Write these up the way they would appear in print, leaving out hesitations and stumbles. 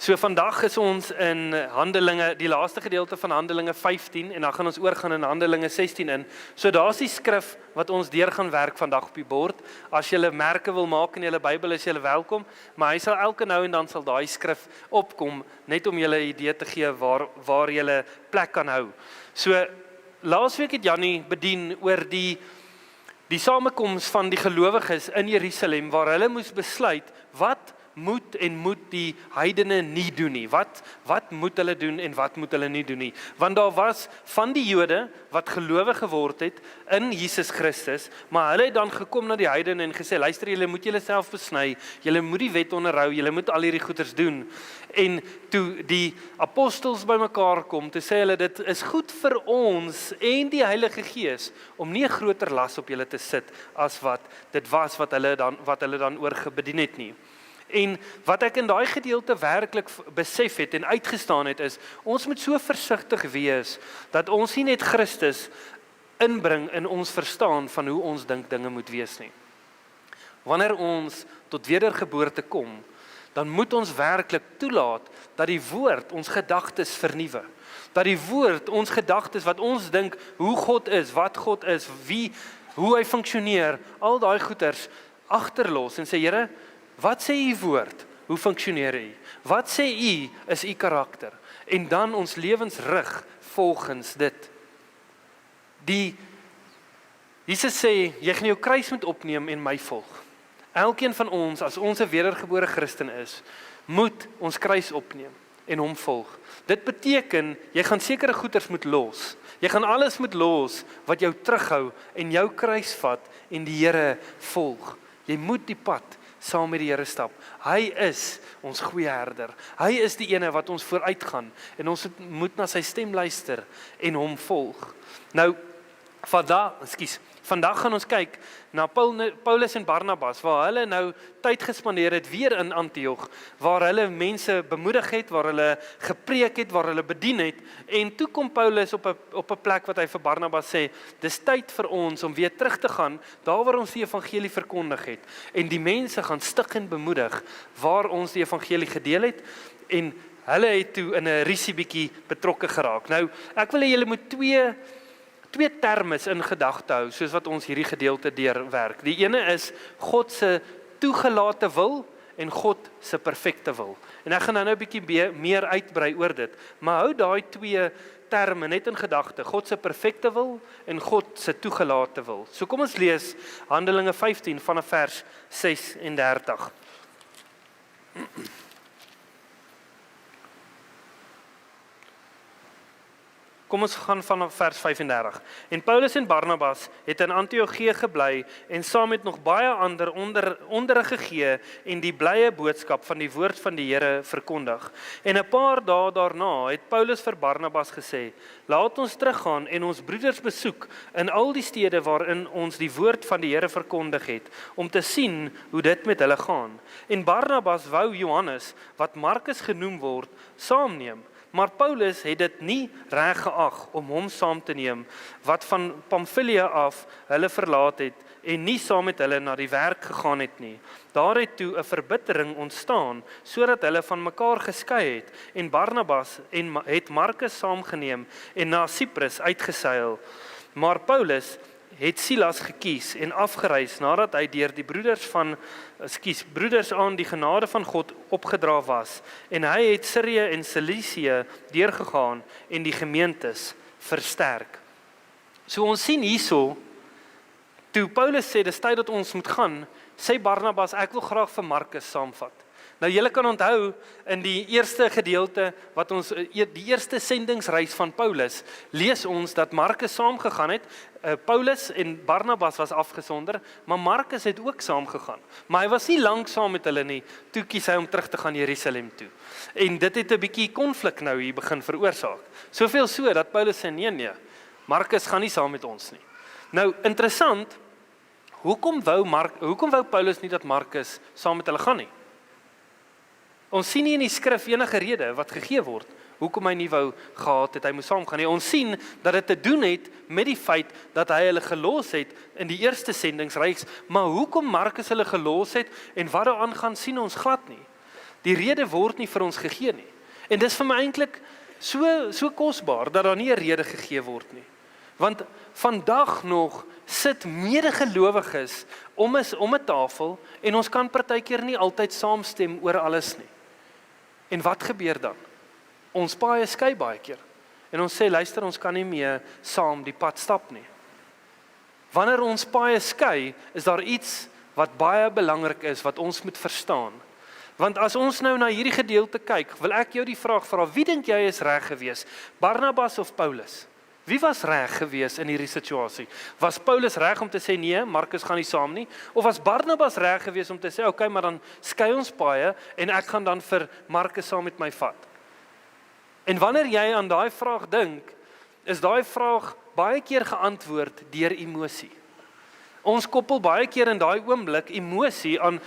So vandag is ons in Handelinge, die laaste gedeelte van Handelinge 15 en dan gaan ons oorgaan in Handelinge 16 in. So daar's die skrif wat ons deur gaan werk vandag op die bord. As julle merke wil maak in julle Bybel is julle welkom, maar hy sal elke nou en dan sal daai skrif opkom net om julle 'n idee te gee waar julle plek kan hou. So laasweek het Jannie bedien oor die samekoms van die gelowiges in Jerusalem waar hulle moes besluit wat moet die heidene nie doen nie. Wat moet hulle doen en wat moet hulle nie doen nie? Want daar was van die Jode wat gelowig geword het in Jesus Christus, maar hulle het dan gekom na die heidene en gesê, luister, julle moet julleself besny, julle moet die wet onderhou, julle moet al hierdie goeders doen. En toe die apostels bymekaar kom, toe sê hulle, dit is goed vir ons en die Heilige Gees om nie 'n groter las op julle te sit as wat dit was wat hulle dan oorgebedien het nie. En wat ek in daai gedeelte werklik besef het en uitgestaan het is, ons moet so versigtig wees, dat ons nie net Christus inbring in ons verstaan van hoe ons dink dinge moet wees nie. Wanneer ons tot wedergeboorte kom, dan moet ons werklik toelaat, dat die woord ons gedagtes vernuwe. Dat die woord ons gedagtes, wat ons dink, hoe God is, wat God is, hoe hy funksioneer, al daai goeters agterlos en sê, Here, wat sê u woord? Hoe funksioneer u? Wat sê u is u karakter? En dan ons lewens rig volgens dit. Jesus sê, jy gaan jou kruis moet opneem en my volg. Elkeen van ons, as ons 'n wedergebore Christen is, moet ons kruis opneem en hom volg. Dit beteken, jy gaan sekere goeders moet los. Jy gaan alles moet los wat jou terughou en jou kruis vat en die Here volg. Jy moet die pad saam met die Here stap. Hy is ons goeie herder. Hy is die ene wat ons vooruit gaan en ons moet na sy stem luister en hom volg. Nou, vandag gaan ons kyk na Paulus en Barnabas, waar hulle nou tyd gespandeer het weer in Antioch, waar hulle mense bemoedig het, waar hulle gepreek het, waar hulle bedien het, en toe kom Paulus op 'n plek wat hy vir Barnabas sê, dis tyd vir ons om weer terug te gaan, daar waar ons die evangelie verkondig het, en die mense gaan stig en bemoedig, waar ons die evangelie gedeel het, en hulle het toe in 'n risie bietjie betrokke geraak. Nou, ek wil hê julle moet twee termes in gedagte hou, soos wat ons hierdie gedeelte deurwerk. Die ene is God se toegelate wil en God se perfekte wil. En ek gaan nou 'n bietjie meer uitbrei oor dit, maar hou daai twee terme net in gedagte, God se perfekte wil en God se toegelate wil. So kom ons lees Handelinge 15 vanaf vers 36. Kom ons gaan vanaf vers 35. En Paulus en Barnabas het in Antiochië gebly en saam met nog baie ander onderrig gegee en die blye boodskap van die woord van die Here verkondig. En 'n paar dae daarna het Paulus vir Barnabas gesê, laat ons teruggaan en ons broeders besoek in al die stede waarin ons die woord van die Here verkondig het, om te sien hoe dit met hulle gaan. En Barnabas wou Johannes, wat Markus genoem word, saamneem. Maar Paulus het dit nie reg geag om hom saam te neem, wat van Pamfilia af hulle verlaat het en nie saam met hulle na die werk gegaan het nie. Daar het toe 'n verbittering ontstaan, sodat hulle van mekaar geskei het, en Barnabas het Markus saamgeneem en na Cyprus uitgeseil. Maar Paulus het Silas gekies en afgereis nadat hy deur die broeders aan die genade van God opgedra was, en hy het Sirië en Cilicië deurgegaan en die gemeentes versterk. So ons sien hierso, toe Paulus sê, dis tyd dat ons moet gaan, sê Barnabas, ek wil graag vir Markus saamvat. Nou julle kan onthou, in die eerste gedeelte, wat ons, die eerste sendingsreis van Paulus, lees ons dat Markus saamgegaan het. Paulus en Barnabas was afgesonder, maar Markus het ook saamgegaan. Maar hy was nie lank saam met hulle nie, toe kies hy om terug te gaan Jerusalem toe. En dit het 'n bietjie konflik nou hier begin veroorsaak. Soveel so, dat Paulus sê, nee, Markus gaan nie saam met ons nie. Nou, interessant, hoekom wou Paulus nie dat Markus saam met hulle gaan nie? Ons sien nie in die skrif enige rede wat gegee word, hoekom hy nie wou gehad het, hy moes saamgaan nie. Ons sien dat dit te doen het met die feit dat hy hulle gelos het in die eerste sendingsreis, maar hoekom Markus hulle gelos het en wat daaraan gaan sien ons glad nie. Die rede word nie vir ons gegee nie. En dis vir my eintlik so kosbaar dat daar nie 'n rede gegee word nie. Want vandag nog sit medegelowiges om 'n tafel en ons kan partykeer nie altyd saamstem oor alles nie. En wat gebeur dan? Ons paaie skei baie keer. En ons sê, luister, ons kan nie meer saam die pad stap nie. Wanneer ons paaie skei, is daar iets wat baie belangrik is, wat ons moet verstaan. Want as ons nou na hierdie gedeelte kyk, wil ek jou die vraag vra, wie dink jy is reg gewees? Barnabas of Paulus? Wie was reg gewees in hierdie situasie? Was Paulus reg om te sê, nee, Markus gaan nie saam nie? Of was Barnabas reg gewees om te sê, okay, maar dan skei ons paaie, en ek gaan dan vir Markus saam met my vat? En wanneer jy aan daai vraag dink, is daai vraag baie keer geantwoord deur emosie. Ons koppel baie keer in daai oomblik emosie aan,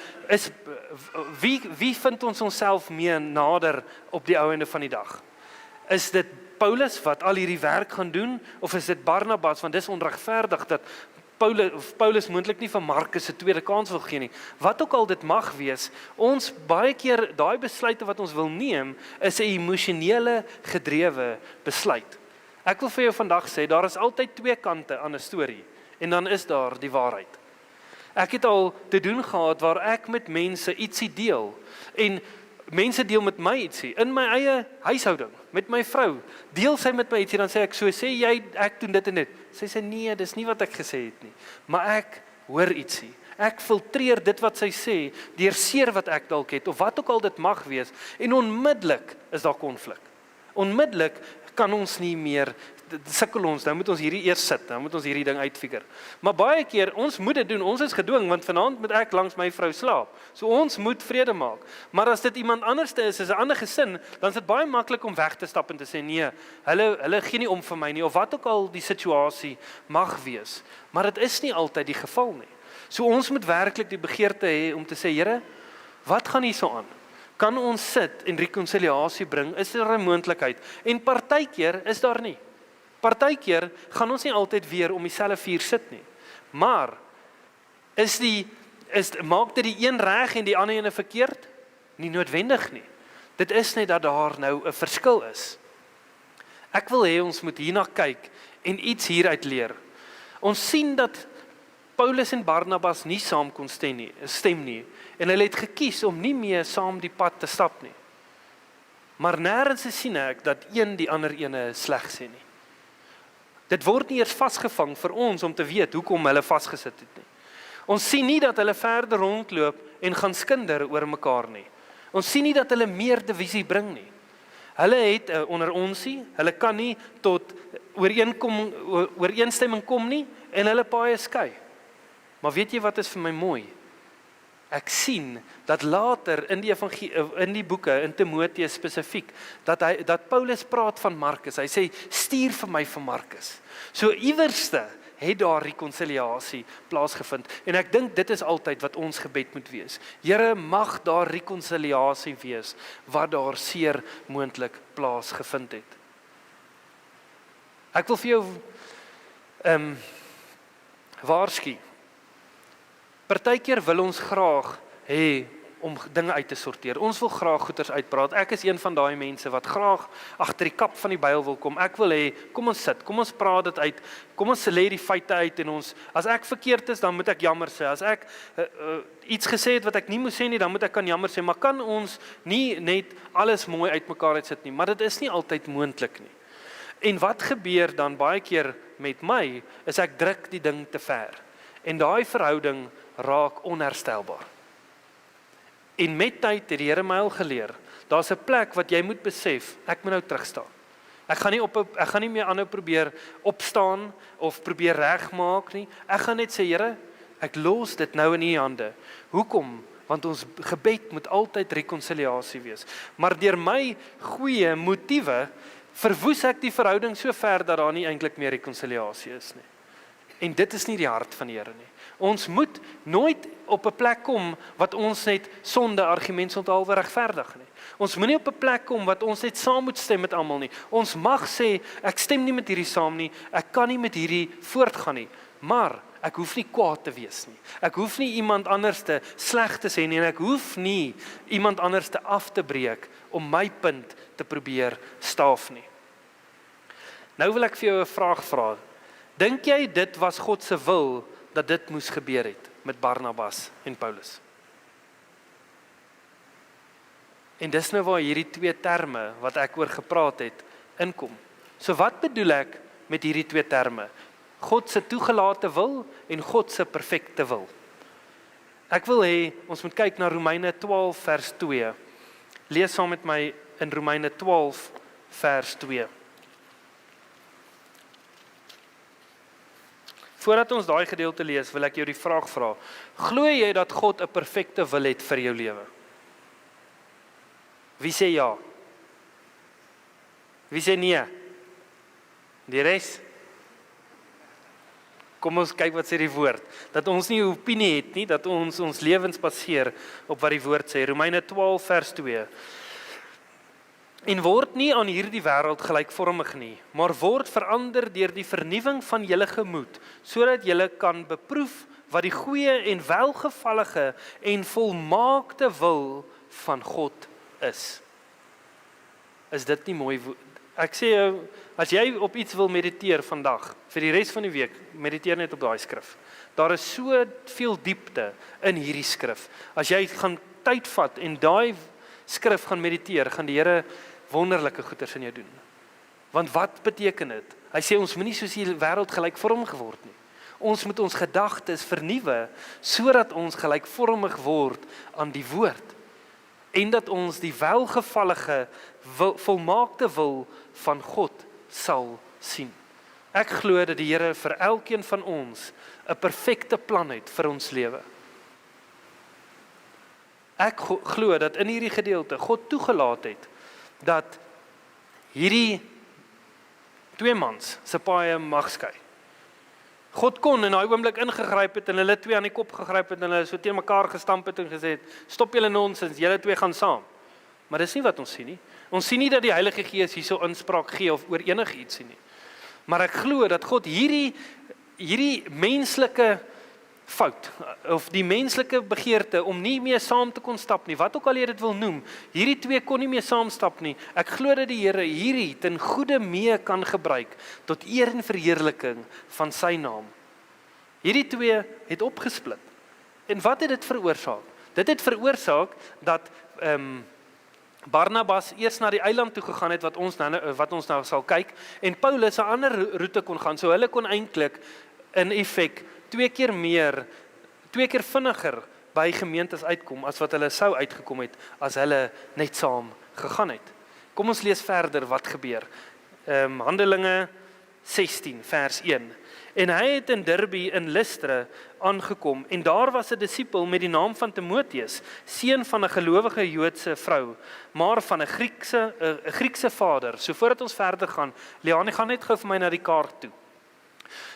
wie vind ons onsself mee nader op die ou einde van die dag? Is dit Paulus wat al hierdie werk gaan doen, of is dit Barnabas, want dis onregverdig dat Paulus moontlik nie vir Markus 'n tweede kans wil gee nie. Wat ook al dit mag wees, ons baie keer daai besluite wat ons wil neem, is 'n emosionele gedrewe besluit. Ek wil vir jou vandag sê, daar is altyd twee kante aan 'n storie, en dan is daar die waarheid. Ek het al te doen gehad waar ek met mense ietsie deel, en mense deel met my ietsie, in my eie huishouding, met my vrou, deel sy met my ietsie, dan sê ek, so sê jy, ek doen dit en dit. Sy sê, nee, dis nie wat ek gesê het nie, maar ek hoor ietsie. Ek filtreer dit wat sy sê, deur seer wat ek dalk het, of wat ook al dit mag wees, en onmiddellik is daar konflik. Onmiddellik kan ons nie meer, sukkel ons, nou moet ons hierdie eers sit, nou moet ons hierdie ding uitfigure. Maar baie keer, ons moet dit doen, ons is gedwing, want vanaand moet ek langs my vrou slaap. So ons moet vrede maak. Maar as dit iemand anderste is 'n ander gesin, dan is dit baie maklik om weg te stap en te sê, nee, hulle gee nie om vir my nie, of wat ook al die situasie mag wees. Maar dit is nie altyd die geval nie. So ons moet werklik die begeerte hê om te sê, Here, wat gaan hier so aan? Kan ons sit en rekonsiliasie bring? Is daar 'n moontlikheid? En partykeer is daar nie. Partykeer gaan ons nie altyd weer om dieselfde vuur sit nie. Maar maak dit die een reg en die ander ene verkeerd? Nie noodwendig nie. Dit is net dat daar nou 'n verskil is. Ek wil hê ons moet hierna kyk en iets hieruit leer. Ons sien dat Paulus en Barnabas nie saam kon stem nie, en hulle het gekies om nie meer saam die pad te stap nie. Maar nêrens sien ek dat een die ander ene sleg sê nie. Dit word nie eers vasgevang vir ons om te weet hoekom hulle vasgesit het nie. Ons sien nie dat hulle verder rondloop en gaan skinder oor mekaar nie. Ons sien nie dat hulle meer divisie bring nie. Hulle het onder onsie, hulle kan nie tot ooreenstemming kom nie, en hulle paaie skei. Maar weet jy wat is vir my mooi? Ek sien dat later in die boeke, in Timoteus spesifiek, dat Paulus praat van Markus. Hy sê, stuur vir my van Markus. So iewerste het daar rekonsiliasie plaasgevind. En ek dink dit is altyd wat ons gebed moet wees. Here, mag daar rekonsiliasie wees, wat daar seer moontlik plaasgevind het. Ek wil vir jou waarsku. Partykeer wil ons graag hê om dinge uit te sorteer. Ons wil graag goeders uitpraat. Ek is een van daai mense wat graag agter die kap van die Bybel wil kom. Ek wil hê, kom ons sit, kom ons praat dit uit, kom ons lê die feite uit en as ek verkeerd is, dan moet ek jammer sê. As ek iets gesê het wat ek nie moes sê nie, dan moet ek kan jammer sê. Maar kan ons nie net alles mooi uitmekaar uitsit nie? Maar dit is nie altyd moontlik nie. En wat gebeur dan baie keer met my, is ek druk die ding te ver. En daai verhouding raak onherstelbaar. En met tyd het die Here my al geleer, daar's 'n plek wat jy moet besef, ek moet nou terugstaan. Ek gaan nie meer aanhou probeer opstaan of probeer regmaak nie. Ek gaan net sê, Here, ek los dit nou in U hande. Hoekom? Want ons gebed moet altyd rekonsiliasie wees. Maar deur my goeie motiewe verwoes ek die verhouding so ver dat daar nie eintlik meer rekonsiliasie is nie. En dit is nie die hart van die Here nie. Ons moet nooit op 'n plek kom wat ons net sonde argumentsonthaalwe regverdig nie. Ons moenie op 'n plek kom wat ons net saam moet stem met almal nie. Ons mag sê, ek stem nie met hierdie saam nie, ek kan nie met hierdie voortgaan nie, maar ek hoef nie kwaad te wees nie. Ek hoef nie iemand anders te sleg te sê nie en ek hoef nie iemand anders te af te breek om my punt te probeer staaf nie. Nou wil ek vir jou 'n vraag vra. Dink jy dit was God se wil dat dit moes gebeur het met Barnabas en Paulus? En dis nou waar hierdie twee terme wat ek oor gepraat het inkom. So wat bedoel ek met hierdie twee terme? God se toegelate wil en God se perfekte wil. Ek wil hê ons moet kyk na Romeine 12 vers 2. Lees saam met my in Romeine 12 vers 2. Voordat ons daai gedeelte lees, wil ek jou die vraag vra. Glo jy dat God 'n perfekte wil het vir jou lewe? Wie sê ja? Wie sê nee? Die res? Kom ons kyk wat sê die woord. Dat ons nie 'n opinie het nie, dat ons lewens baseer op wat die woord sê. Romeine 12 vers 2. En word nie aan hierdie wêreld gelykvormig nie, maar word verander deur die vernuwing van julle gemoed, sodat julle kan beproef wat die goeie en welgevallige en volmaakte wil van God is. Is dit nie mooi? Ek sê jou, as jy op iets wil mediteer vandag, vir die res van die week, mediteer net op daai skrif. Daar is so veel diepte in hierdie skrif. As jy gaan tyd vat en daai skrif gaan mediteer, gaan die Here wonderlike goeders in jou doen. Want wat beteken dit? Hy sê ons moenie soos die wêreld gelykvormig word nie. Ons moet ons gedagtes vernuwe sodat ons gelykvormig word aan die woord en dat ons die welgevallige, volmaakte wil van God sal sien. Ek glo dat die Here vir elkeen van ons 'n perfekte plan het vir ons lewe. Ek glo dat in hierdie gedeelte God toegelaat het dat hierdie twee mans se paaie mag skei. God kon in daai oomblik ingegryp het en hulle twee aan die kop gegryp het en hulle so teen mekaar gestamp het en gesê het, stop julle nonsens, julle twee gaan saam. Maar dis nie wat ons sien nie. Ons sien nie dat die Heilige Gees hierso inspraak gee of oor enigiets nie. Maar ek glo dat God hierdie menslike fout of die menslike begeerte om nie meer saam te kon stap nie, wat ook al jy dit wil noem, hierdie twee kon nie meer saam stap nie. Ek glo dat die Here hierdie ten goeie mee kan gebruik tot eer en verheerliking van sy naam. Hierdie twee het opgesplit. En wat het dit veroorsaak? Dit het veroorsaak dat Barnabas eers na die eiland toe gegaan het wat ons nou sal kyk en Paulus 'n ander roete kon gaan. So hulle kon eintlik in effek twee keer vinniger by gemeentes uitkom as wat hulle sou uitgekom het as hulle net saam gegaan het. Kom ons lees verder wat gebeur. Handelinge 16 vers 1. En hy het in Derbe in Lystra aangekom en daar was 'n disipel met die naam van Timoteus, seun van 'n gelowige Joodse vrou, maar van 'n Griekse vader. So voordat ons verder gaan, Leani gaan net gou vir my na die kaart toe.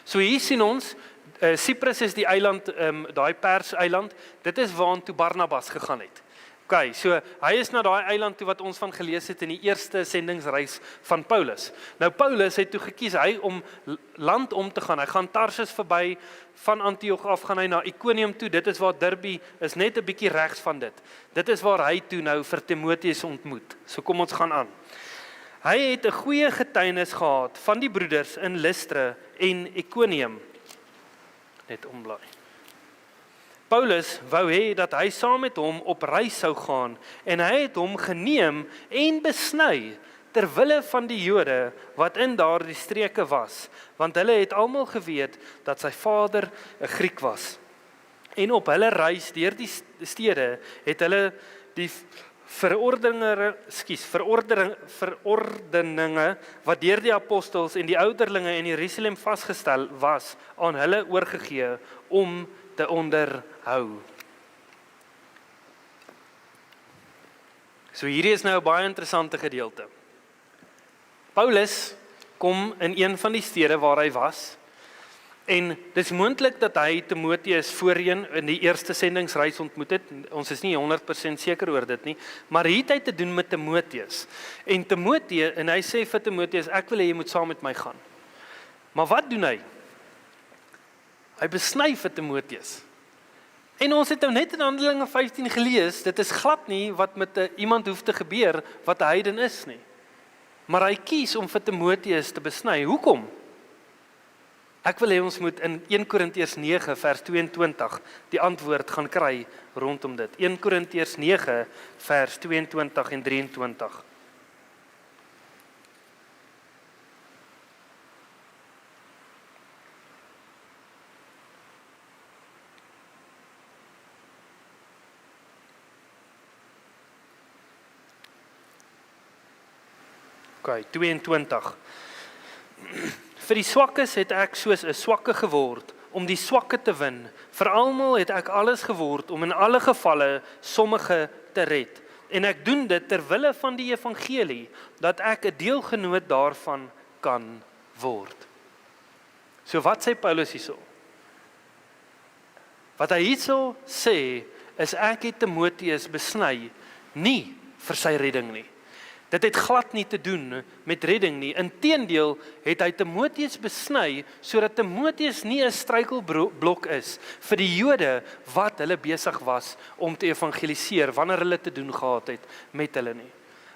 So hier sien ons Cyprus is die eiland, daai Perseiland, dit is waartoe Barnabas gegaan het. Okay, so hy is na daai eiland toe wat ons van gelees het in die eerste sendingsreis van Paulus. Nou Paulus het toe gekies om land om te gaan. Hy gaan Tarsus verby, van Antioch af gaan hy na Iconium toe. Dit is waar Derbe is, net 'n bietjie regs van dit. Dit is waar hy toe nou vir Timoteus ontmoet. So kom ons gaan aan. Hy het 'n goeie getuienis gehad van die broeders in Lystra en Iconium. Net omblaai. Paulus wou hê dat hy saam met hom op reis sou gaan en hy het hom geneem en besny ter wille van die Jode wat in daardie streke was, want hulle het almal geweet dat sy vader 'n Griek was. En op hulle reis deur die stede het hulle die verordeninge wat deur die apostels en die ouderlinge in Jerusalem vasgestel was, aan hulle oorgegee om te onderhou. So hierdie is nou 'n baie interessante gedeelte. Paulus kom in een van die stede waar hy was, en dis moontlik dat hy Timoteus voorheen in die eerste sendingsreis ontmoet het. Ons is nie 100% seker oor dit nie, maar hier het hy te doen met Timoteus. En hy sê vir Timoteus, ek wil hê jy moet saam met my gaan. Maar wat doen hy? Hy besny vir Timoteus. En ons het nou net in Handelinge 15 gelees, dit is glad nie wat met iemand hoef te gebeur wat 'n heiden is nie. Maar hy kies om vir Timoteus te besny. Hoekom? Ek wil hê ons moet in 1 Korintiërs 9 vers 22 die antwoord gaan kry rondom dit. 1 Korintiërs 9 vers 22 en 23. Okay, 22. Vir die swakkes het ek soos 'n swakke geword, om die swakke te win. Vir almal het ek alles geword, om in alle gevalle sommige te red. En ek doen dit ter wille van die evangelie, dat ek 'n deelgenoot daarvan kan word. So wat sê Paulus hierso? Wat hy hierso sê, is ek het Timoteus besny, nie vir sy redding nie. Dit het glad nie te doen met redding nie. Inteendeel het hy Timoteus besny sodat Timoteus nie 'n struikelblok is vir die Jode wat hulle besig was om te evangeliseer wanneer hulle te doen gehad het met hulle nie.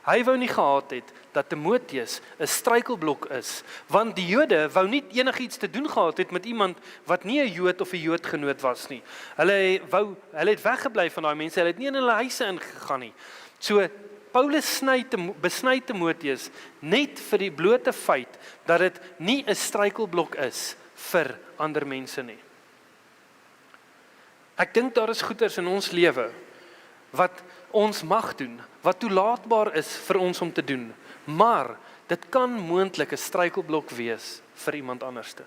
Hy wou nie gehad het dat Timoteus 'n struikelblok is, want die Jode wou nie enigiets te doen gehad het met iemand wat nie 'n Jood of 'n Joodgenoot was nie. Hulle het weggebly van daai mense, hulle het nie in hulle huise ingegaan nie. So Paulus besny Timoteus net vir die blote feit dat dit nie 'n struikelblok is vir ander mense nie. Ek dink daar is goeders in ons lewe wat ons mag doen, wat toelaatbaar is vir ons om te doen, maar dit kan moontlik 'n struikelblok wees vir iemand anderste.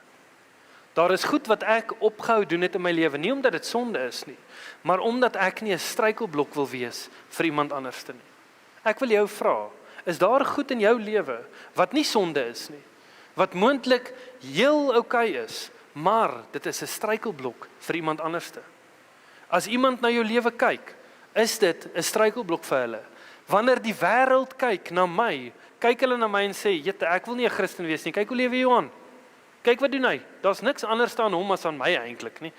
Daar is goed wat ek opgehou doen het in my lewe, nie omdat dit sonde is nie, maar omdat ek nie 'n struikelblok wil wees vir iemand anderste nie. Ek wil jou vra, is daar goed in jou lewe wat nie sonde is nie, wat moontlik heel oukei is, maar dit is 'n struikelblok vir iemand anderste? As iemand na jou lewe kyk, is dit 'n struikelblok vir hulle. Wanneer die wêreld kyk na my, kyk hulle na my en sê, "Jette, ek wil nie 'n Christen wees nie. Kyk hoe lewe Johan. Kyk wat doen hy. Daar's niks anders aan hom as aan my eintlik nie."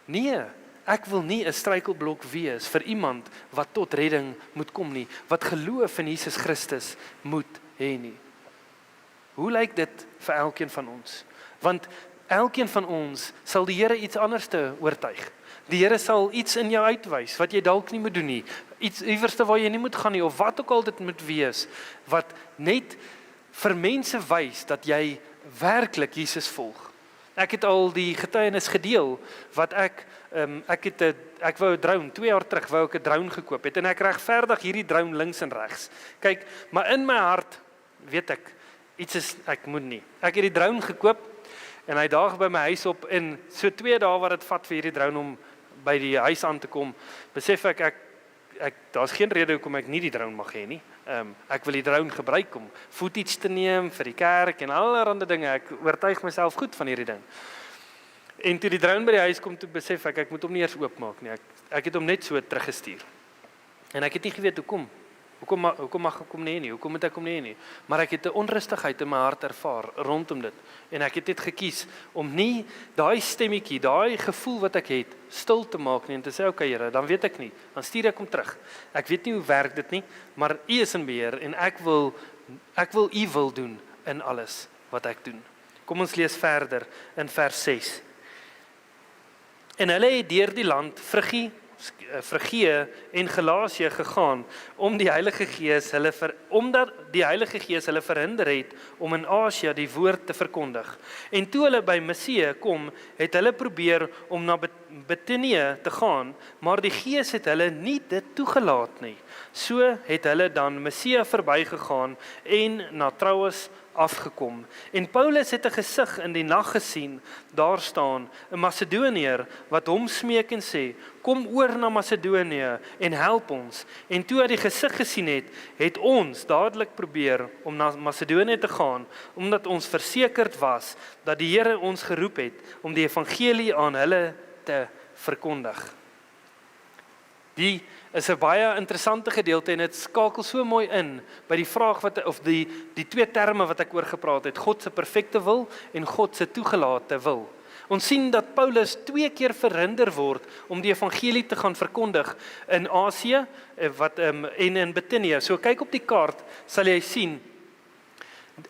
Nee, ek wil nie 'n struikelblok wees vir iemand wat tot redding moet kom nie, wat geloof in Jesus Christus moet hê nie. Hoe lyk dit vir elkeen van ons? Want elkeen van ons sal die Here iets anders te oortuig. Die Here sal iets in jou uitwys wat jy dalk nie moet doen nie, iets iewerste waar jy nie moet gaan nie, of wat ook al dit moet wees, wat net vir mense wys dat jy werklik Jesus volg. Ek het al die getuienis gedeel wat ek wou 'n drone 2 jaar terug wou ek 'n drone gekoop het en ek regverdig hierdie drone links en regs. Kyk, maar in my hart weet ek iets is ek moet nie. Ek het die drone gekoop en hy daag by my huis op en so 2 dae wat dit vat vir hierdie drone om by die huis aan te kom, besef ek daar's geen rede hoekom ek nie die drone mag hê nie. Ek wil die drone gebruik om footage te neem vir die kerk en allerlei dinge. Ek oortuig myself goed van hierdie ding. En toe die drone by die huis kom, toe besef ek moet hom nie eers oopmaak nie. Ek het hom net so teruggestuur. En ek het nie geweet hoekom. Hoekom mag ek hom nie hê nie? Hoekom moet ek hom nie hê nie? Maar ek het 'n onrustigheid in my hart ervaar rondom dit. En ek het net gekies om nie daai stemmetjie, daai gevoel wat ek het, stil te maak nie en te sê, "Oké Here, dan weet ek nie. Dan stuur ek hom terug. Ek weet nie hoe werk dit nie, maar U is in beheer en ek wil U wil doen in alles wat ek doen." Kom ons lees verder in vers 6. En hulle het deur die land Frigie en Galasië gegaan omdat die Heilige Gees hulle verhinder het om in Asië die woord te verkondig. En toe hulle by Misië kom, het hulle probeer om na Bitinië te gaan, maar die Gees het hulle nie dit toegelaat nie. So het hulle dan Misië verbygegaan en na Troas afgekom. En Paulus het 'n gesig in die nag gesien, daar staan 'n Macedoniër wat hom smeek en sê, "Kom oor na Macedonië en help ons." En toe hy die gesig gesien het, het ons dadelik probeer om na Macedonië te gaan, omdat ons versekerd was dat die Here ons geroep het om die evangelie aan hulle te verkondig. Die is 'n baie interessante gedeelte en dit skakel so mooi in by die vraag die 2 terme wat ek oor gepraat het, God se perfekte wil en God se toegelate wil. Ons sien dat Paulus 2 keer verhinder word om die evangelie te gaan verkondig in Asië en in Bithynië. So kyk op die kaart, sal jy sien,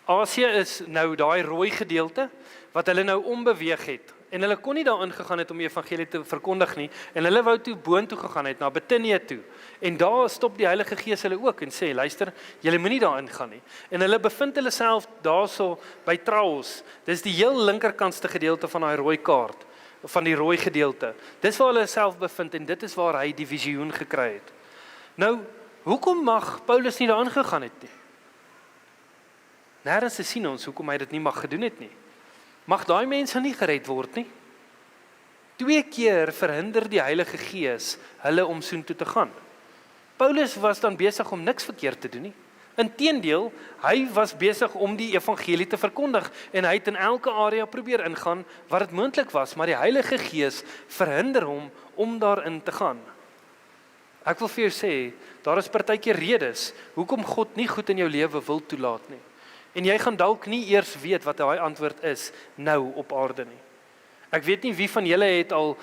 Asië is nou daai rooi gedeelte wat hulle nou ombeweeg het. En hulle kon nie daarin gegaan het om die evangelie te verkondig nie, en hulle wou toe boontoe gegaan het, na Bithynië toe. En daar stop die Heilige Gees hulle ook en sê, luister, julle moenie daarin gaan nie. En hulle bevind hulle self daarso by Troas. Dis die heel linkerkantste gedeelte van daai rooi kaart, van die rooi gedeelte. Dis waar hulle self bevind en dit is waar hy die visioen gekry het. Nou, hoekom mag Paulus nie daarin gegaan het nie? Nêrens sien ons hoekom hy dit nie mag gedoen het nie. Mag daai mense nie gered word nie? 2 keer verhinder die Heilige Gees hulle om soontoe te gaan. Paulus was dan besig om niks verkeerd te doen nie. Inteendeel, hy was besig om die evangelie te verkondig en hy het in elke area probeer ingaan wat dit moontlik was, maar die Heilige Gees verhinder hom om daarin te gaan. Ek wil vir jou sê, daar is partykeer redes hoekom God nie goed in jou lewe wil toelaat nie. En jy gaan dalk nie eers weet wat daai antwoord is nou op aarde nie. Ek weet nie wie van julle het al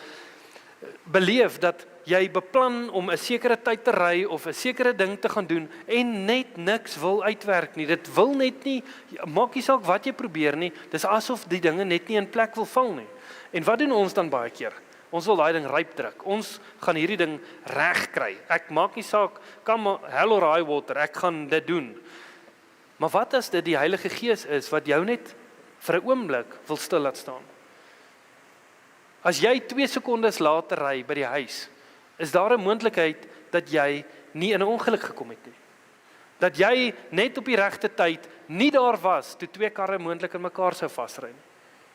beleef dat jy beplan om 'n sekere tyd te ry of 'n sekere ding te gaan doen en net niks wil uitwerk nie. Dit wil net nie, maak nie saak wat jy probeer nie, dis asof die dinge net nie in plek wil val nie. En wat doen ons dan baie keer? Ons wil daai ding ryp druk. Ons gaan hierdie ding reg kry. Ek maak nie saak, come hell or high water, ek gaan dit doen. Maar wat as dit die Heilige Gees is wat jou net vir 'n oomblik wil stil laat staan? As jy 2 sekondes later ry by die huis, is daar 'n moontlikheid dat jy nie in 'n ongeluk gekom het nie. Dat jy net op die regte tyd nie daar was toe 2 karre moontlik in mekaar sou vasry nie.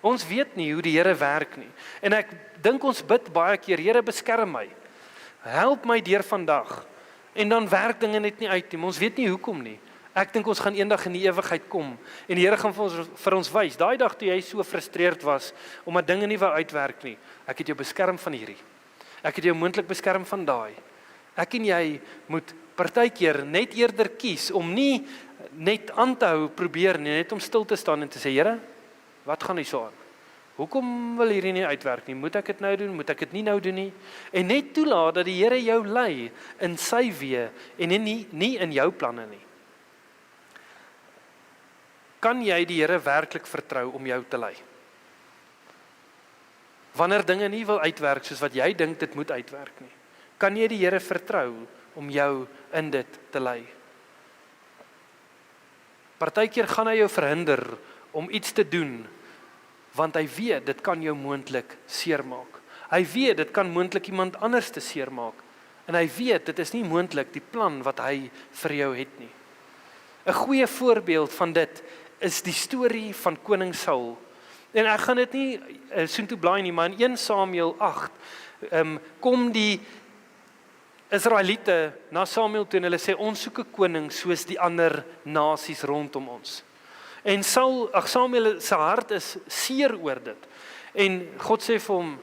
Ons weet nie hoe die Here werk nie. En ek dink ons bid baie keer, Here beskerm my. Help my deur vandag. En dan werk dinge net nie uit nie. Maar ons weet nie hoekom nie. Ek dink ons gaan eendag in die ewigheid kom en die Here gaan vir ons wys. Daai dag toe jy so frustreerd was omdat dinge nie wou uitwerk nie. Ek het jou beskerm van hierdie. Ek het jou moontlik beskerm van daai. Ek en jy moet partykeer net eerder kies om nie net aan te hou probeer nie, net om stil te staan en te sê, Here, wat gaan hier so aan? Hoekom wil hierdie nie uitwerk nie? Moet ek dit nou doen? Moet ek dit nie nou doen nie? En net toelaat dat die Here jou lei in sy weë en nie in jou planne nie. Kan jy die Here werklik vertrou om jou te lei? Wanneer dinge nie wil uitwerk soos wat jy dink dit moet uitwerk nie, kan jy die Here vertrou om jou in dit te lei? Partykeer gaan hy jou verhinder om iets te doen, want hy weet dit kan jou moontlik seermaak. Hy weet dit kan moontlik iemand anders te seermaak, en hy weet dit is nie moontlik die plan wat hy vir jou het nie. 'n Goeie voorbeeld van dit is die storie van koning Saul. En ek gaan dit nie soontoe blaai nie, maar in 1 Samuel 8 kom die Israeliete na Samuel toe en hulle sê, ons soek 'n koning soos die ander nasies rondom ons. En Samuel se hart is seer oor dit. En God sê vir hom,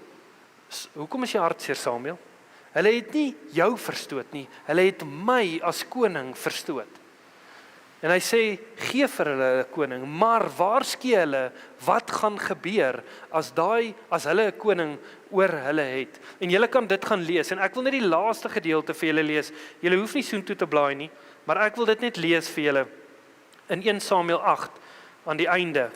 hoekom is jy hart seer, Samuel? Hulle het nie jou verstoot nie, hulle het my as koning verstoot. En hy sê, gee vir hulle 'n koning, maar waarsku hulle wat gaan gebeur as hulle 'n koning oor hulle het. En julle kan dit gaan lees, en ek wil net die laaste gedeelte vir julle lees. Julle hoef nie soontoe te blaai nie, maar ek wil dit net lees vir julle in 1 Samuel 8 aan die einde.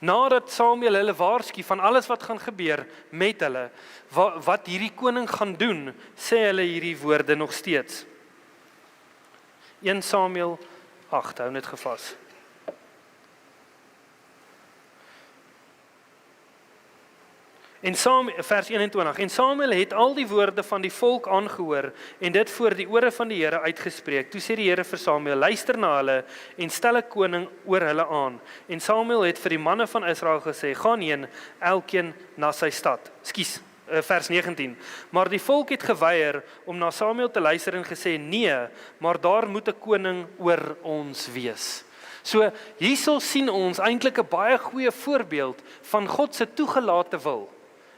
Nadat Samuel hulle waarsku van alles wat gaan gebeur met hulle, wat hierdie koning gaan doen, sê hulle hierdie woorde nog steeds. 1 Samuel 8, hou net gevas. Vers 21, en Samuel het al die woorde van die volk aangehoor en dit voor die ore van die Here uitgespreek. Toe sê die Here vir Samuel, luister na hulle en stel 'n koning oor hulle aan. En Samuel het vir die manne van Israel gesê, gaan heen, elkeen na sy stad. Vers 19, maar die volk het geweier om na Samuel te luister en gesê, nee, maar daar moet 'n koning oor ons wees. So, hierso sien ons eintlik 'n baie goeie voorbeeld van God se toegelate wil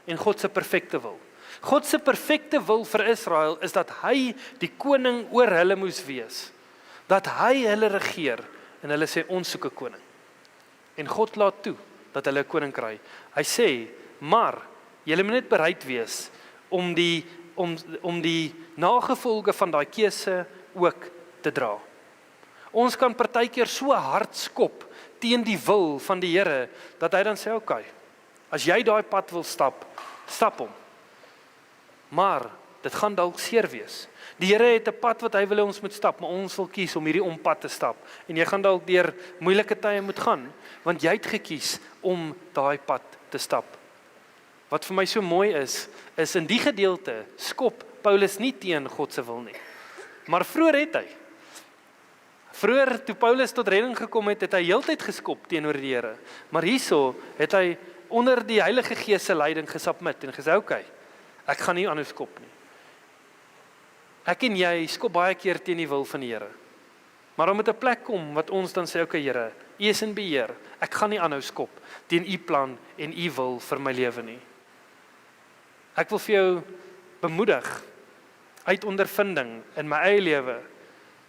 en God se perfekte wil. God se perfekte wil vir Israel is dat hy die koning oor hulle moes wees. Dat hy hulle regeer en hulle sê ons soek 'n koning. En God laat toe dat hulle 'n koning kry. Hy sê Maar julle moet net bereid wees om die nagevolge van daai keuse ook te dra. Ons kan partykeer so hard skop teen die wil van die Here dat hy dan sê, okay, as jy daai pad wil stap, stap hom. Maar dit gaan dalk seer wees. Die Here het 'n pad wat hy wil hê ons moet stap, maar ons wil kies om hierdie ompad te stap. En jy gaan dalk deur moeilike tye moet gaan, want jy het gekies om daai pad te stap. Wat vir my so mooi is in die gedeelte skop Paulus nie teen God se wil nie. Maar vroeër het hy. Vroeër toe Paulus tot redding gekom het hy heeltyd geskop teenoor die Here. Maar hierso het hy onder die Heilige Gees se leiding gesubmit en gesê, okay, ek gaan nie aanhou skop nie. Ek en jy skop baie keer teen die wil van die Here. Maar dan moet 'n plek kom wat ons dan sê, okay Here, U is in beheer. Ek gaan nie aanhou skop teen U plan en U wil vir my lewe nie. Ek wil vir jou bemoedig uit ondervinding in my eie lewe,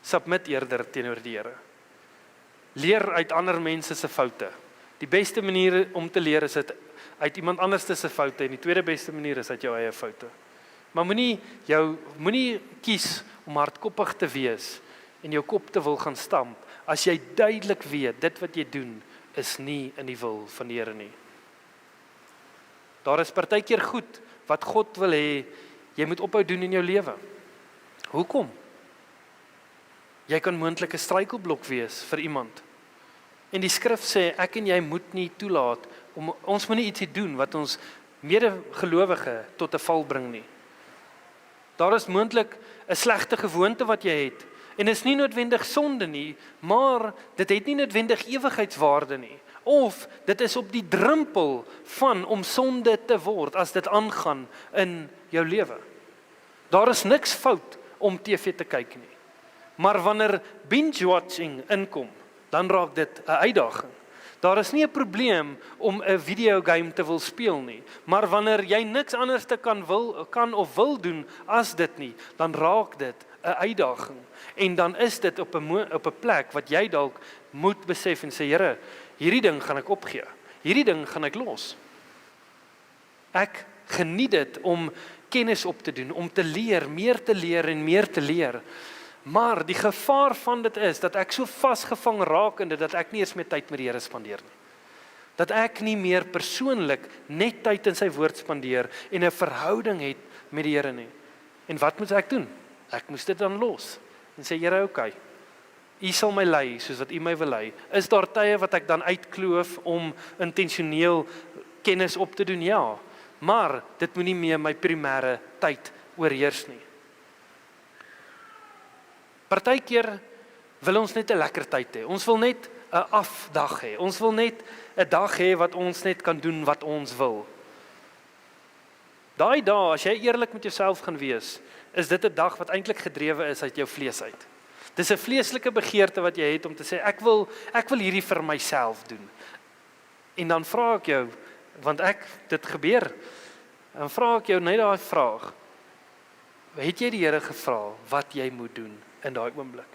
submit eerder teenoor die Here. Leer uit ander mense se foute. Die beste manier om te leer is dit uit iemand anders se foute en die tweede beste manier is uit jou eie foute. Maar moenie kies om hardkoppig te wees en jou kop te wil gaan stamp as jy duidelik weet dit wat jy doen is nie in die wil van die Here nie. Daar is partykeer goed wat God wil hê jy moet ophou doen in jou lewe. Hoekom? Jy kan moontlik 'n struikelblok wees vir iemand. En die skrif sê ek en jy moet nie toelaat ons moet nie ietsie doen wat ons medegelowige tot 'n val bring nie. Daar is moontlik 'n slegte gewoonte wat jy het en is nie noodwendig sonde nie, maar dit het nie noodwendig ewigheidswaarde nie. Of dit is op die drempel van om sonde te word as dit aangaan in jou lewe. Daar is niks fout om TV te kyk nie. Maar wanneer binge watching inkom, dan raak dit 'n uitdaging. Daar is nie 'n probleem om 'n videogame te wil speel nie, maar wanneer jy niks anders te kan of wil doen as dit nie, dan raak dit 'n uitdaging. En dan is dit op 'n plek wat jy dalk moet besef en sê, Here, hierdie ding gaan ek opgee. Hierdie ding gaan ek los. Ek geniet dit om kennis op te doen, om te leer, meer te leer en meer te leer. Maar die gevaar van dit is dat ek so vasgevang raak in dit dat ek nie eens meer tyd met die Here spandeer nie. Dat ek nie meer persoonlik net tyd in sy woord spandeer en 'n verhouding het met die Here nie. En wat moet ek doen? Ek moes dit dan los en sê, Here, okay, U sal my lei soos wat U my wil lei. Is daar tye wat ek dan uitkloof om intentioneel kennis op te doen? Ja, maar dit moenie meer my primêre tyd oorheers nie. Partykeer wil ons net 'n lekker tyd hê. Ons wil net 'n afdag hê. Ons wil net 'n dag hê wat ons net kan doen wat ons wil. Daai dag, as jy eerlik met jouself gaan wees, is dit 'n dag wat eintlik gedrewe is uit jou vlees uit. Dis 'n vleeslike begeerte wat jy het om te sê ek wil hierdie vir myself doen. En dan vra ek jou, want dit gebeur. Dan vra ek jou net daai vraag. Het jy die Here gevra wat jy moet doen in daai oomblik?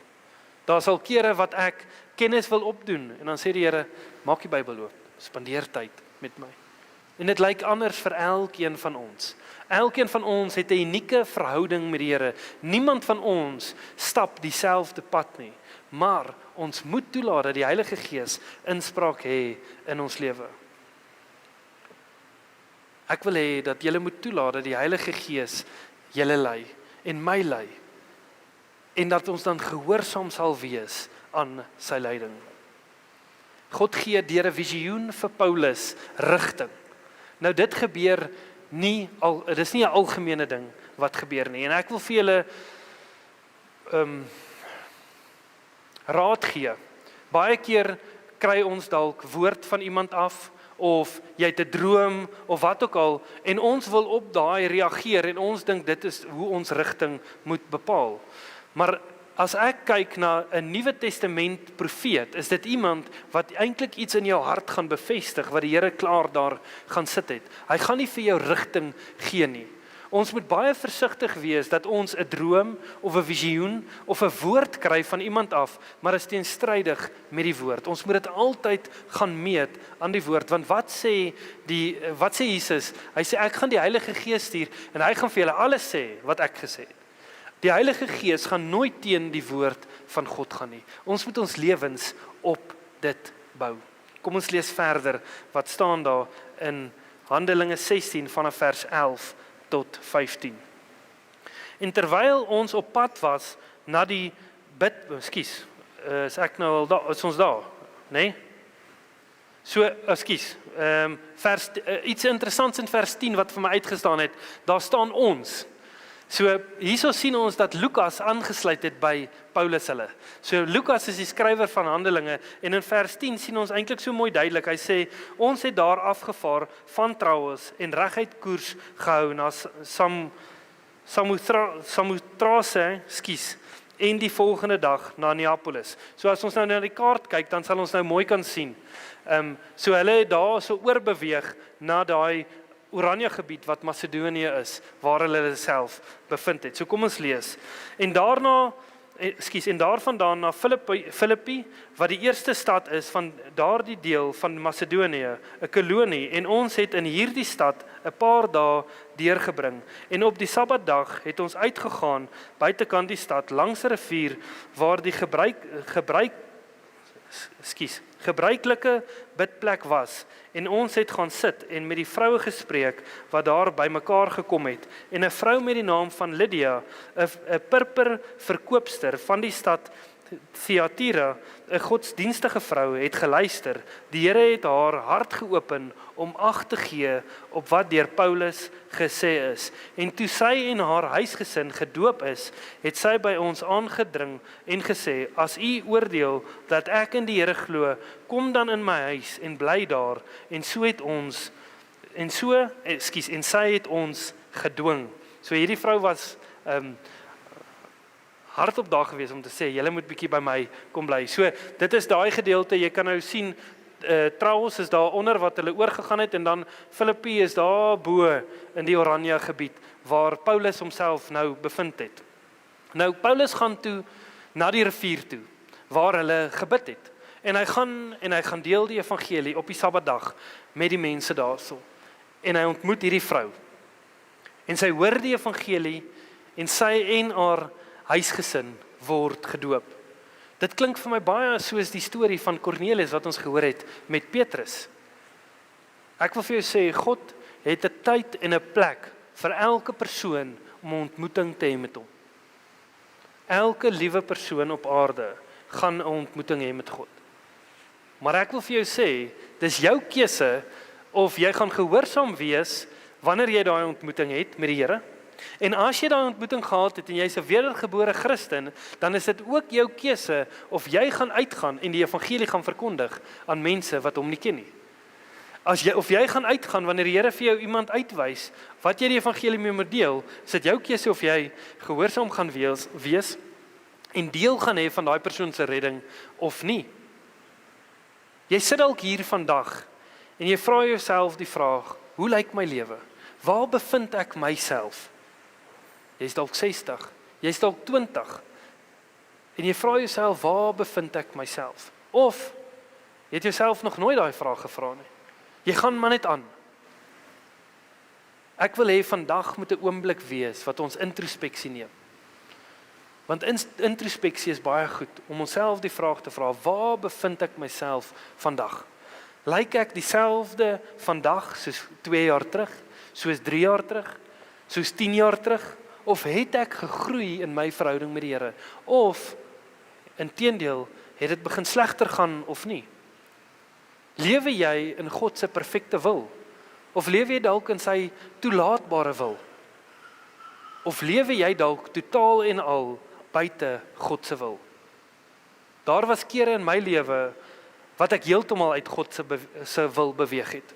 Daar sal kere wat ek kennis wil opdoen en dan sê die Here, maak die Bybel oop, spandeer tyd met my. En dit lyk anders vir elkeen van ons. Elkeen van ons het 'n unieke verhouding met die Here. Niemand van ons stap dieselfde pad nie, maar ons moet toelaat dat die Heilige Gees inspraak hê in ons lewe. Ek wil hê dat julle moet toelaat dat die Heilige Gees julle lei en my lei. En dat ons dan gehoorsaam sal wees aan sy leiding. God gee deur 'n visioen vir Paulus rigting. Nou dit gebeur dit is nie 'n algemene ding wat gebeur nie. En ek wil vir julle raad gee. Baie keer kry ons dalk woord van iemand af, of jy het 'n droom, of wat ook al, en ons wil op daai reageer, en ons dink dit is hoe ons rigting moet bepaal. Maar as ek kyk na 'n Nuwe Testament profeet, is dit iemand wat eintlik iets in jou hart gaan bevestig, wat die Here klaar daar gaan sit het. Hy gaan nie vir jou rigting gee nie. Ons moet baie versigtig wees dat ons 'n droom of 'n visioen of 'n woord kry van iemand af, maar is teenstrydig met die woord. Ons moet dit altyd gaan meet aan die woord, want wat sê Jesus? Hy sê ek gaan die Heilige Gees stuur en hy gaan vir julle alles sê wat ek gesê het. Die Heilige Gees gaan nooit teen die woord van God gaan nie. Ons moet ons lewens op dit bou. Kom ons lees verder wat staan daar in Handelinge 16 vanaf vers 11 tot 15. En terwyl ons op pad was na die is ek nou al daar, is ons daar, nee? So, iets interessants in vers 10 wat vir my uitgestaan het, daar staan ons. So, hierso sien ons dat Lukas aangesluit het by Paulus hulle. So, Lukas is die skrywer van Handelinge, en in vers 10 sien ons eintlik so mooi duidelik, hy sê, ons het daar afgevaar van Troas en reguit koers gehou na Samothrace, en die volgende dag na Neapolis. So, as ons nou na die kaart kyk, dan sal ons nou mooi kan sien. So, hulle het daar so oorbeweeg na daai Oranje gebied wat Macedonië is, waar hulle self bevind het. So kom ons lees. En daarvandaan na Filippi, wat die eerste stad is van daardie deel van Macedonië, 'n kolonie, en ons het in hierdie stad 'n paar dae deurgebring. En op die Sabbatdag het ons uitgegaan buitekant die stad langs 'n rivier waar die gebruikelike bidplek was, en ons het gaan sit en met die vroue gespreek wat daar bymekaar gekom het, en 'n vrou met die naam van Lydia, 'n purper verkoopster van die stad Thyatira, 'n godsdienstige vrou, het geluister. Die Here het haar hart geopen om ag te gee op wat deur Paulus gesê is. En toe sy en haar huisgesin gedoop is, het sy by ons aangedring en gesê, as u oordeel dat ek in die Here glo, kom dan in my huis en bly daar. En sy het ons gedwing. So hierdie vrou was hardop daar gewees om te sê, julle moet bietjie by my kom bly. So, dit is daai gedeelte, jy kan nou sien, Troas is daar onder wat hulle oorgegaan het, en dan Filippi is daar bo in die Oranje gebied, waar Paulus homself nou bevind het. Nou, Paulus gaan toe na die rivier toe, waar hulle gebid het. En hy gaan deel die evangelie op die Sabbatdag met die mense daarso. En hy ontmoet hierdie vrou. En sy hoor die evangelie, en sy en haar huisgesin word gedoop. Dit klink vir my baie soos die storie van Cornelius wat ons gehoor het met Petrus. Ek wil vir jou sê, God het 'n tyd en 'n plek vir elke persoon om 'n ontmoeting te hê met hom. Elke liewe persoon op aarde gaan 'n ontmoeting hê met God. Maar ek wil vir jou sê, dis jou keuse of jy gaan gehoorsaam wees wanneer jy daai ontmoeting het met die Here. En as jy daai ontmoeting gehad het en jy's 'n wedergebore Christen, dan is dit ook jou keuse of jy gaan uitgaan en die evangelie gaan verkondig aan mense wat hom nie ken nie. Of jy gaan uitgaan wanneer die Here vir jou iemand uitwys wat jy die evangelie mee moet deel, is dit jou keuse of jy gehoorsaam gaan wees en deel gaan hê van daai persoon se redding of nie. Jy sit dalk hier vandag en jy vra jouself die vraag, hoe lyk my lewe? Waar bevind ek myself? Jy's dalk 60, jy's dalk 20, en jy vra jouself, waar bevind ek myself? Of, jy het jouself nog nooit daai vraag gevra nie. Jy gaan maar net aan. Ek wil hê vandag moet 'n oomblik wees wat ons introspeksie neem. Want introspeksie is baie goed, om onsself die vraag te vra, waar bevind ek myself vandag? Lyk ek dieselfde vandag soos 2 jaar terug, soos 3 jaar terug, soos 10 jaar terug? Of het ek gegroei in my verhouding met die Here? Of, inteendeel, het dit begin slegter gaan of nie? Lewe jy in God se perfekte wil? Of lewe jy dalk in sy toelaatbare wil? Of lewe jy dalk totaal en al buite God se wil? Daar was kere in my lewe wat ek heeltemal uit God se wil beweeg het.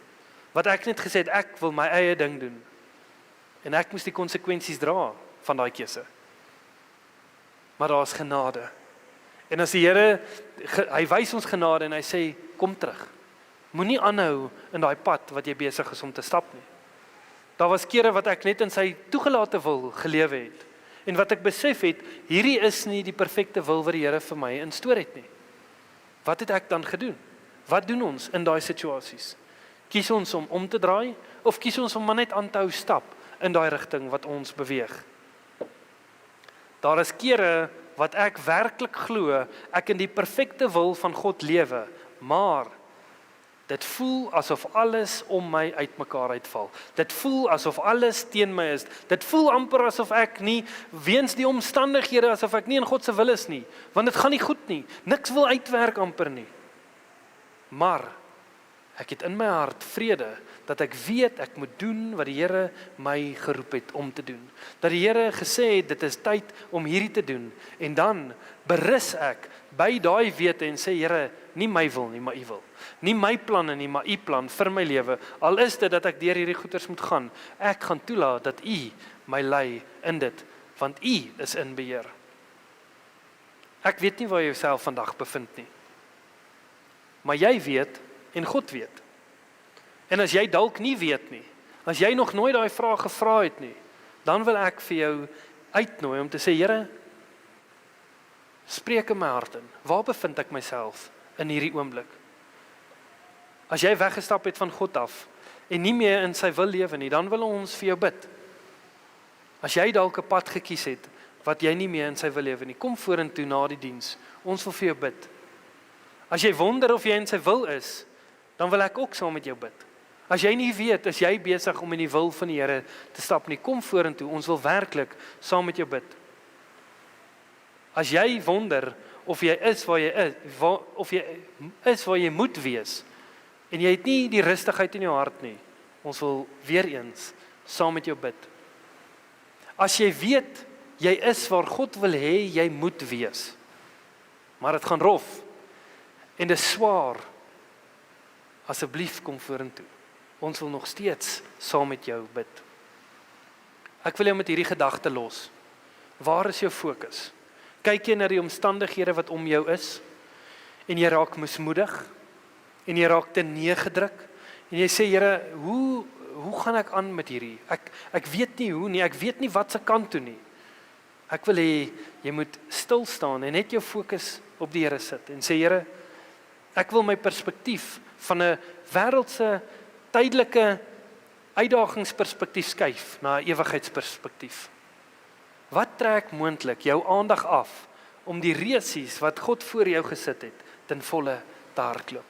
Wat ek net gesê het, ek wil my eie ding doen. En ek moes die konsekwensies dra van daai keuse. Maar daar is genade. En as die Here, hy wys ons genade en hy sê, kom terug. Moenie aanhou in daai pad wat jy besig is om te stap nie. Daar was kere wat ek net in sy toegelate wil gelewe het. En wat ek besef het, hierdie is nie die perfekte wil wat die Here vir my instoor het nie. Wat het ek dan gedoen? Wat doen ons in daai situasies? Kies ons om te draai, of kies ons om maar net aan te hou stap in daai rigting wat ons beweeg? Daar is kere wat ek werklik glo, ek in die perfekte wil van God lewe, maar dit voel asof alles om my uitmekaar uitval. Dit voel asof alles teen my is. Dit voel amper asof ek nie, weens die omstandighede, asof ek nie in God se wil is nie, want dit gaan nie goed nie. Niks wil uitwerk amper nie. Maar ek het in my hart vrede, dat ek weet ek moet doen wat die Here my geroep het om te doen. Dat die Here gesê het, dit is tyd om hierdie te doen. En dan berus ek by daai wete en sê, Here, nie my wil nie, maar U wil. Nie my planne nie, maar U plan vir my lewe. Al is dit dat ek deur hierdie goeters moet gaan, ek gaan toelaat dat U my lei in dit, want U is in beheer. Ek weet nie waar jy jouself vandag bevind nie. Maar jy weet, en God weet. En as jy dalk nie weet nie, as jy nog nooit daai vraag gevra het nie, dan wil ek vir jou uitnooi om te sê, Here, spreek in my hart in. Waar bevind ek myself in hierdie oomblik? As jy weggestap het van God af en nie meer in sy wil lewe nie, dan wil ons vir jou bid. As jy dalk 'n pad gekies het wat jy nie meer in sy wil lewe nie, kom vorentoe na die diens. Ons wil vir jou bid. As jy wonder of jy in sy wil is, dan wil ek ook saam met jou bid. As jy nie weet, is jy besig om in die wil van die Here te stap nie, kom vorentoe, ons wil werklik saam met jou bid. As jy wonder of jy is waar jy is, of jy is waar jy moet wees, en jy het nie die rustigheid in jou hart nie, ons wil weer eens saam met jou bid. As jy weet, jy is waar God wil hê jy moet wees, maar dit gaan rof, en dit is swaar, asseblief kom vorentoe. Ons wil nog steeds saam met jou bid. Ek wil jou met hierdie gedagte los. Waar is jou fokus? Kyk jy na die omstandighede wat om jou is, en jy raak mismoedig, en jy raak te neergedruk, en jy sê, Here, hoe gaan ek aan met hierdie? Ek weet nie hoe nie, ek weet nie wat se kant toe nie. Ek wil hê, jy moet stil staan en net jou fokus op die Here sit, en sê, Here, ek wil my perspektief van 'n wêreldse, tydelike uitdagingsperspektief skuif na 'n ewigheidsperspektief. Wat trek moontlik jou aandag af om die reusies wat God voor jou gesit het ten volle te hardloop?